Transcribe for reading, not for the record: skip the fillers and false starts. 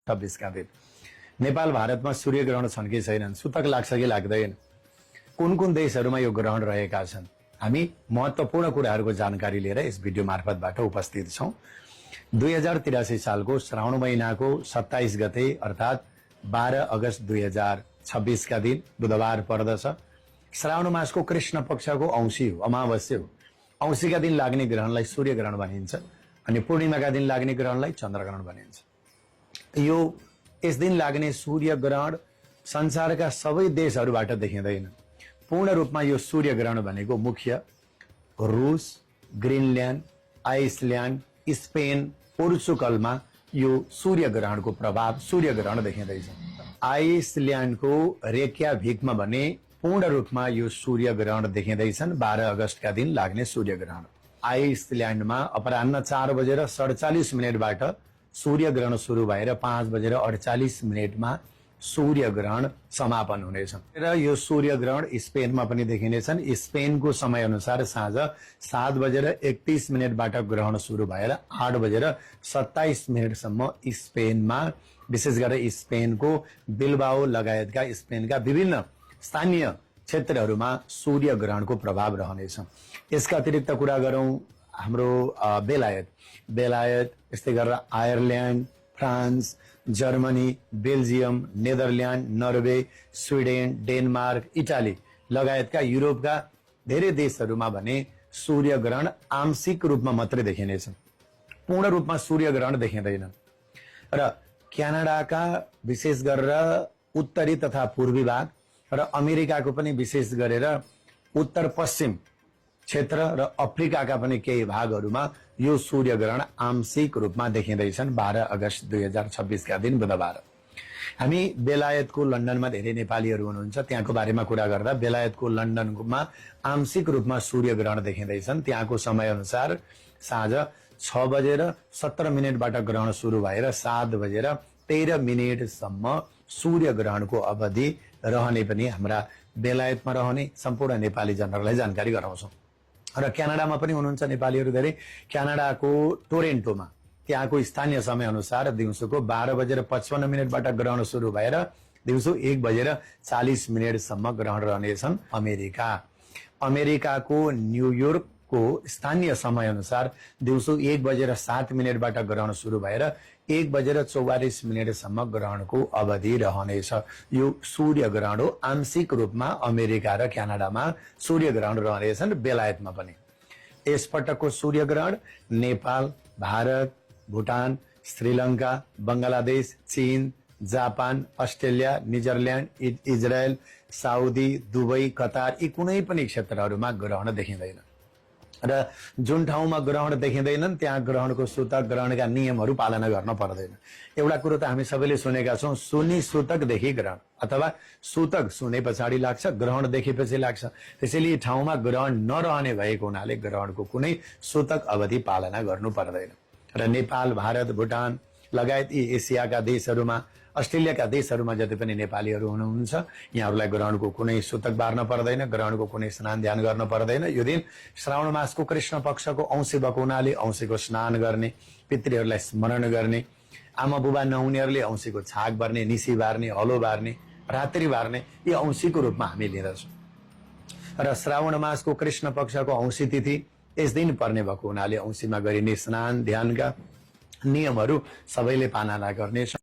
26 का दिन नेपाल भारतमा सूर्य ग्रहण छन् कि छैनन्, सुतक लाग्छ कि लाग्दैन, कुन कुन देशहरूमा यो ग्रहण रहेका छन्, हामी महत्त्वपूर्ण कुराहरूको जानकारी लिएर यस भिडियो मार्फतबाट उपस्थित छौं। 2083 सालको श्रावण महिनाको 27 गते अर्थात् 12 अगस्त 2026 का दिन बुधबार पर्दछ। श्रावण मासको कृष्ण पक्षको औँसी हो, अमावस्या हो। औँसीका दिन लाग्ने ग्रहणलाई सूर्य ग्रहण भनिन्छ अनि पूर्णिमाका दिन लाग्ने ग्रहणलाई चन्द्र ग्रहण भनिन्छ। यो यस दिन लाग्ने सूर्य ग्रहण संसारका सबै देशहरूबाट देखिँदैन। पूर्ण रूपमा यो सूर्य ग्रहण भनेको मुख्य रूस, ग्रिनल्यान्ड, आइसल्यान्ड, स्पेन, पोर्चुगलमा यो सूर्य ग्रहणको प्रभाव सूर्य ग्रहण देखिँदैछ। आइसल्यान्डको रेक्याभिकमा भने पूर्ण रूपमा यो सूर्य ग्रहण देखिँदैछन्। 12 अगस्तका दिन लाग्ने सूर्य ग्रहण। आइसल्यान्डमा अपराह्न 4:47 सूर्य ग्रहण सुरु भएर 5:48 सूर्य ग्रहण समापन हुनेछ र यो सूर्य ग्रहण स्पेनमा पनि देखिनेछन्। स्पेनको समय अनुसार साँझ 7:31 ग्रहण सुरु भएर 8:27 सम्म स्पेनमा, विशेष गरेर स्पेनको बिल्बाओ लगायतका स्पेनका विभिन्न स्थानीय क्षेत्रहरूमा सूर्य ग्रहणको प्रभाव रहनेछ। यसका अतिरिक्त कुरा गरौं हाम्रो बेलायत, यस्तै गरेर Ireland, France, Germany, Belgium, Netherlands, Norway, Sweden, Denmark, Italy लगायतका युरोपका धेरै देशहरूमा भने सूर्य ग्रहण आंशिक रूपमा मात्रै देखिनेछ, पूर्ण रूपमा सूर्य ग्रहण देखिँदैन। र क्यानाडाका विशेष गरेर उत्तरी तथा पूर्वी भाग र अमेरिकाको पनि विशेष गरेर उत्तर पश्चिम क्षेत्र र अफ्रिकाका पनि केही भागहरूमा यो सूर्य ग्रहण आंशिक रूपमा देखिँदैछन्। 12 अगस्त 2026 का दिन बुधबार। हामी बेलायतको लन्डनमा धेरै नेपालीहरू हुनुहुन्छ, त्यहाँको बारेमा कुरा गर्दा बेलायतको लन्डनमा आंशिक रूपमा सूर्य ग्रहण देखिँदैछन्। त्यहाँको समय अनुसार साँझ 6:17 ग्रहण सुरु भएर 7:13 सम्म सूर्य ग्रहणको अवधि रहने पनि हाम्रा बेलायतमा रहने सम्पूर्ण नेपाली जनहरूलाई जानकारी गराउँछौं। र क्यानाडामा पनि हुनुहुन्छ नेपालीहरू धेरै। क्यानाडाको टोरेन्टोमा त्यहाँको स्थानीय समय अनुसार दिउँसोको 12:55 ग्रहण सुरु भएर दिउँसो 1:40 सम्म ग्रहण रहनेछन्। अमेरिकाको न्युयोर्कको स्थानीय समय अनुसार दिउँसो 1:07 ग्रहण सुरु भएर 1:44 सम्म ग्रहणको अवधि रहनेछ। यो सूर्य ग्रहण हो। आंशिक रूपमा अमेरिका र क्यानाडामा सूर्य ग्रहण रहनेछन्, बेलायतमा पनि। यसपटकको सूर्य ग्रहण नेपाल, भारत, भुटान, श्रीलंका, बंगलादेश, चीन, Japan, Australia, New Zealand, Israel, Saudi, Dubai, Qatar यी कुनै पनि क्षेत्रहरूमा ग्रहण देखिँदैन। र जुन ठाउँमा ग्रहण देखिँदैनन् त्यहाँ ग्रहणको सूतक, ग्रहणका नियमहरू पालना गर्न पर्दैन। एउटा कुरो त हामी सबैले सुनेका छौं, सुनी सूतकदेखि ग्रहण, अथवा सूतक सुने पछाडि लाग्छ, ग्रहण देखेपछि लाग्छ। त्यसैले ठाउँमा ग्रहण नरहने भएको हुनाले ग्रहणको कुनै सूतक अवधि पालना गर्नु पर्दैन। र नेपाल, भारत, भुटान लगायत यी एसियाका देशहरूमा, अस्ट्रेलियाका देशहरूमा जति पनि नेपालीहरू हुनुहुन्छ यहाँहरूलाई ग्रहणको कुनै सूतक बार्न पर्दैन, ग्रहणको कुनै स्नान ध्यान गर्न पर्दैन। यो दिन श्रावण मासको कृष्ण पक्षको औँसी भएको हुनाले औँसीको स्नान गर्ने, पितृहरूलाई स्मरण गर्ने, आमा बुबा नहुनेहरूले औँसीको छाक बार्ने, निसी बार्ने, हलो बार्ने, रात्रि बार्ने यी औँसीको रूपमा हामी लिँदछौँ। र श्रावण मासको कृष्ण पक्षको औँसी तिथि यस दिन पर्ने भएको हुनाले औँसीमा गरिने स्नान ध्यानका नियमहरू सबैले पालना गर्नेछ।